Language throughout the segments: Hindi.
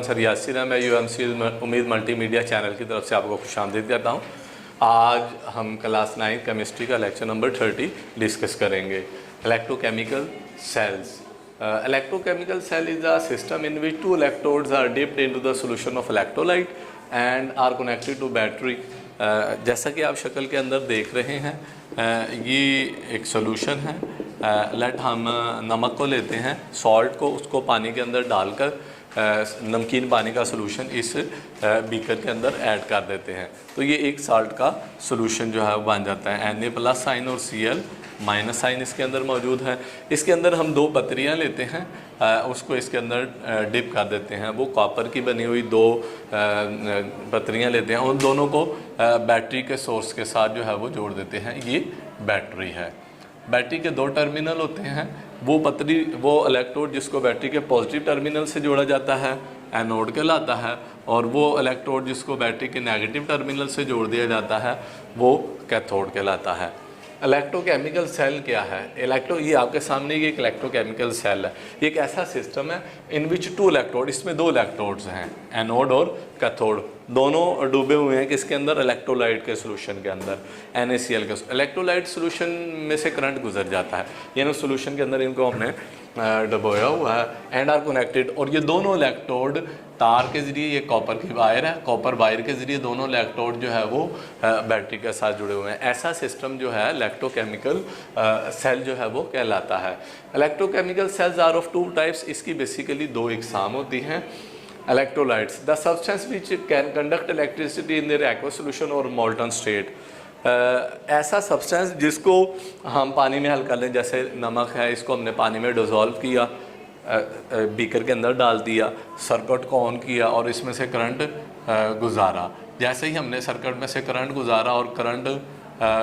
अंसर यासिर है। मैं UMC उम्मीद मल्टीमीडिया चैनल की तरफ से आपको खुशामदीद कहता हूँ। आज हम क्लास 9 केमिस्ट्री का लेक्चर नंबर 30 डिस्कस करेंगे। Electrochemical cells. Electrochemical cell is a system in which 2 electrodes are dipped into the solution of electrolyte and are connected to battery. जैसा कि आप शक्ल के अंदर देख रहे हैं, ये एक सॉल्यूशन है। लेट हम नमक को लेते हैं, सॉल्ट को, उसको पानी के अंदर डालकर नमकीन पानी का सॉल्यूशन इस बीकर के अंदर ऐड कर देते हैं, तो ये एक साल्ट का सॉल्यूशन जो है वो बन जाता है। Na+ साइन और Cl- साइन इसके अंदर मौजूद है। इसके अंदर हम 2 पत्रियाँ लेते हैं, उसको इसके अंदर डिप कर देते हैं। वो कॉपर की बनी हुई 2 पत्रियाँ लेते हैं, उन दोनों को बैटरी के सोर्स के साथ जो है वो जोड़ देते हैं। ये बैटरी है। बैटरी के 2 टर्मिनल होते हैं। वो इलेक्ट्रोड जिसको बैटरी के पॉजिटिव टर्मिनल से जोड़ा जाता है एनोड कहलाता है, और वो इलेक्ट्रोड जिसको बैटरी के नेगेटिव टर्मिनल से जोड़ दिया जाता है वो कैथोड कहलाता है। इलेक्ट्रोकेमिकल सेल क्या है? ये आपके सामने ये एक इलेक्ट्रोकेमिकल सेल है। ये एक ऐसा सिस्टम है इन विच 2 इलेक्ट्रोड, इसमें 2 इलेक्ट्रोड्स हैं, एनोड और कैथोड, दोनों डूबे हुए हैं किसके अंदर? इलेक्ट्रोलाइट के सॉल्यूशन के अंदर, NaCl के। इलेक्ट्रोलाइट सॉल्यूशन में से करंट गुजर जाता है, यानी सॉल्यूशन के अंदर इनको हमने डुबोया हुआ है एंड आर कनेक्टेड। और ये दोनों इलेक्ट्रोड तार के ज़रिए, ये कॉपर की वायर है, कॉपर वायर के ज़रिए दोनों इलेक्ट्रोड जो है वो बैटरी के साथ जुड़े हुए हैं। ऐसा सिस्टम जो है इलेक्ट्रोकेमिकल सेल जो है वो कहलाता है। Electrochemical cells are of 2 types. इसकी बेसिकली 2 इकसाम होती हैं। Electrolytes, the substance which can conduct electricity in their aqueous solution और मोल्टन स्टेट। ऐसा सब्सटेंस जिसको हम पानी में हल कर लें, जैसे नमक है, इसको हमने पानी में डिज़ोल्व किया, बीकर के अंदर डाल दिया, सर्किट को ऑन किया और इसमें से करंट गुजारा। जैसे ही हमने सर्किट में से करंट गुजारा और करंट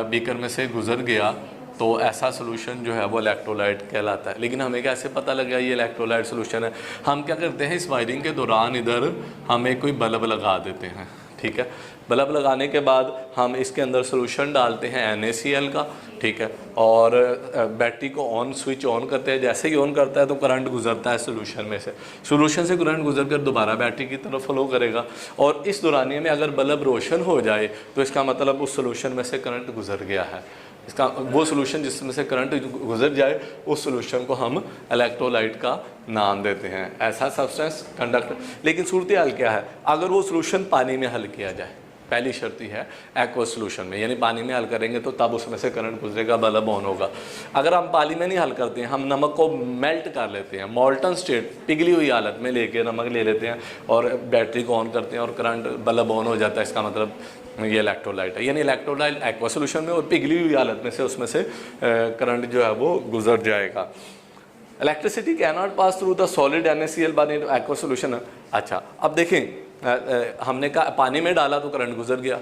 बीकर में से गुजर गया, तो ऐसा सॉल्यूशन जो है वो इलेक्ट्रोलाइट कहलाता है। लेकिन हमें कैसे पता लगा ये इलेक्ट्रोलाइट सॉल्यूशन है? हम क्या करते हैं, इस वायरिंग के दौरान इधर हम एक कोई बल्ब लगा देते हैं, ठीक है। बल्ब लगाने के बाद हम इसके अंदर सॉल्यूशन डालते हैं NaCl का, ठीक है, और बैटरी को स्विच ऑन करते हैं। जैसे ही ऑन करता है तो करंट गुजरता है सॉल्यूशन में से, सॉल्यूशन से करंट गुजर कर दोबारा बैटरी की तरफ फ्लो करेगा। और इस दौरानिए में अगर बल्ब रोशन हो जाए तो इसका मतलब उस सॉल्यूशन में से करंट गुजर गया है। इसका वो सॉल्यूशन जिसमें से करंट गुजर जाए, उस सॉल्यूशन को हम इलेक्ट्रोलाइट का नाम देते हैं। ऐसा सब्सटेंस कंडक्ट। लेकिन सूरत हाल क्या है, अगर वो सॉल्यूशन पानी में हल किया जाए, पहली शर्त है एक्वस सॉल्यूशन में, यानी पानी में हल करेंगे तो तब उसमें से करंट गुजरेगा, बल्ब ऑन होगा। अगर हम पानी में नहीं हल करते हैं, हम नमक को मेल्ट कर लेते हैं, मोल्टन स्टेट, पिघली हुई हालत में लेके नमक ले लेते हैं और बैटरी को ऑन करते हैं और करंट बल्ब ऑन हो जाता है, इसका मतलब ये इलेक्ट्रोलाइट है। यानी इलेक्ट्रोलाइट एक्वस सॉल्यूशन में और पिघली हुई हालत में से उसमें से करंट जो है वो गुजर जाएगा। Electricity can not pass through the solid NaCl बन इन एक्वस सॉल्यूशन। अच्छा, अब देखें, हमने कहा पानी में डाला तो करंट गुजर गया,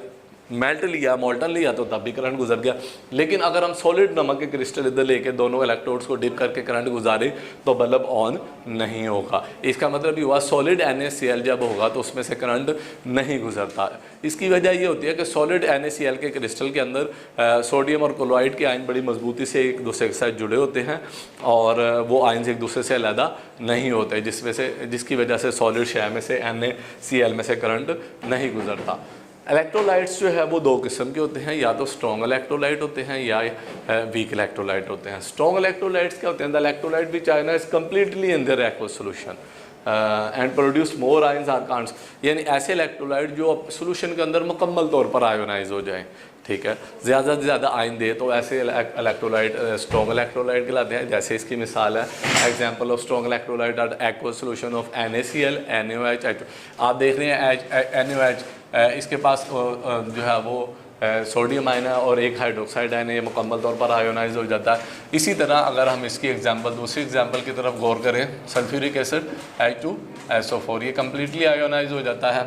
मेल्ट लिया, मोल्टन लिया तो तब भी करंट गुजर गया। लेकिन अगर हम सॉलिड नमक के क्रिस्टल इधर लेके दोनों इलेक्ट्रोड्स को डिप करके करंट गुजारे तो बल्ब ऑन नहीं होगा। इसका मतलब ये हुआ सॉलिड NaCl जब होगा तो उसमें से करंट नहीं गुजरता। इसकी वजह ये होती है कि सॉलिड NaCl के क्रिस्टल के अंदर सोडियम और क्लोराइड के आयन बड़ी मजबूती से एक दूसरे के साथ जुड़े होते हैं और वो आयन एक दूसरे से अलग नहीं होते, जिसकी वजह से सॉलिड शय में से NaCl में से करंट नहीं गुजरता। इलेक्ट्रोलाइट्स जो है वो 2 किस्म के होते हैं, या तो स्ट्रॉन्ग इलेक्ट्रोलाइट होते हैं या वीक इलेक्ट्रोलाइट होते हैं। स्ट्रॉन्ग इलेक्ट्रोलाइट्स क्या होते हैं? The electrolyte which ion is completely in their aqueous solution and produce more ions are counts. यानी ऐसे इलेक्ट्रोलाइट जो सॉल्यूशन के अंदर मुकम्मल तौर पर आयोनाइज हो जाए, ठीक है, ज़्यादा से ज़्यादा आयन दे, तो ऐसे इलेक्ट्रोलाइट स्ट्रॉन्ग इलेक्ट्रोलाइट कहलाते हैं। जैसे इसकी मिसाल है, example of strong electrolyte are aqueous solution of NaCl, NaOH। आप देख रहे हैं NaOH, इसके पास जो है वो सोडियम आयन है और एक हाइड्रोक्साइड आयन है, ये मुकम्मल तौर पर आयोनाइज हो जाता है। इसी तरह अगर हम इसकी दूसरी एग्जांपल की तरफ गौर करें, सल्फ्यूरिक एसिड H2SO4, ये कम्प्लीटली आयोनाइज हो जाता है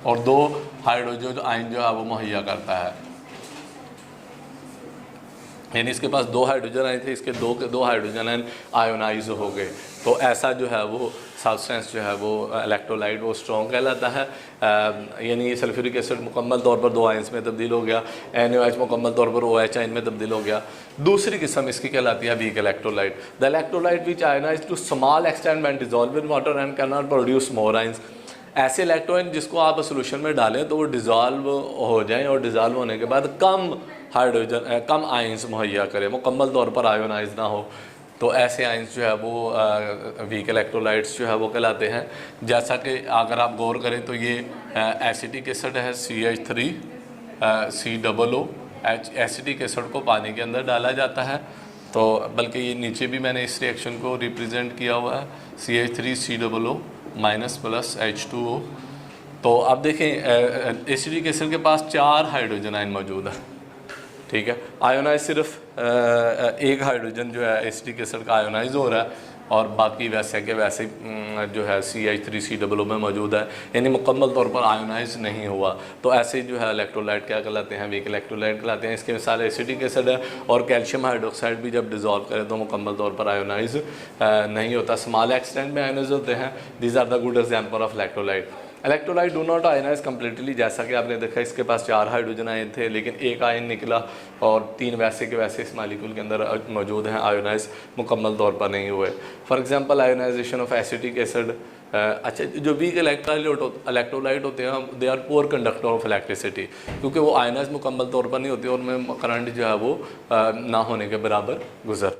और 2 हाइड्रोजन आयन जो है वो मुहैया करता है। यानी इसके पास 2 हाइड्रोजन आए थे, इसके दो हाइड्रोजन आयन आयोनाइज हो गए। तो ऐसा जो है वो सब्सटेंस जो है वो इलेक्ट्रोलाइट वो स्ट्रॉन्ग कहलाता है। यानी सल्फ्यूरिक एसिड मुकम्मल तौर पर 2 आयंस में तब्दील हो गया, NaOH मुकम्मल तौर पर OH आयन में तब्दील हो गया। दूसरी किस्म इसकी कहलाती है weak electrolyte. The electrolyte which ionise to small extent when dissolve in water and can not produce more ions. ऐसे इलेक्ट्रॉन जिसको आप सोल्यूशन में डालें तो वो डिज़ोल्व हो जाएं और डिज़ोल्व होने के बाद कम हाइड्रोजन कम आयंस मुहैया करें, मुकम्मल तौर पर आयोनाइज ना हो। तो ऐसे आयंस जो है वो वीक इलेक्ट्रोलाइट्स जो है वो कहलाते हैं। जैसा कि अगर आप गौर करें तो ये एसिटिक एसिड है CH3 COO। एसिटिक एसिड को पानी के अंदर डाला जाता है, तो बल्कि ये नीचे भी मैंने इस रिएक्शन को रिप्रेजेंट किया हुआ है CH3 COO -+ H2O। तो अब देखें एसिटिक एसिड के पास 4 हाइड्रोजन आयन मौजूद है, ठीक है। आयोनाइज सिर्फ एक हाइड्रोजन जो है एसिटिक एसिड का आयोनाइज हो रहा है और बाकी वैसे के वैसे जो है CH3 COO में मौजूद है, यानी मुकम्मल तौर पर आयोनाइज नहीं हुआ। तो ऐसे जो है इलेक्ट्रोलाइट क्या कहलाते हैं, वीक इलेक्ट्रोलाइट कहलाते हैं। इसके मिसाल एसिटिक एसिड है और कैल्शियम हाइड्रोक्साइड भी जब डिज़ोल्व करें तो मुकम्मल तौर पर आयोनाइज नहीं होता, स्मॉल एक्सटेंट में आयोनाइज होते हैं। These are the good example of electrolyte. Electrolyte do not ionise completely, जैसा कि आपने देखा इसके पास 4 हाइड्रोजन आयन थे लेकिन एक आयन निकला और 3 वैसे के वैसे इस मालिक्यूल के अंदर मौजूद हैं, आयोनाइज मुकम्मल तौर पर नहीं हुए। For example ionisation of acetic acid. अच्छा, जो वीक इलेक्ट्रोलाइट होते हैं they are poor conductor of electricity, क्योंकि वो आयोनाइज मुकम्मल तौर पर नहीं होती और उनमें करंट जो है वो ना होने के बराबर गुजर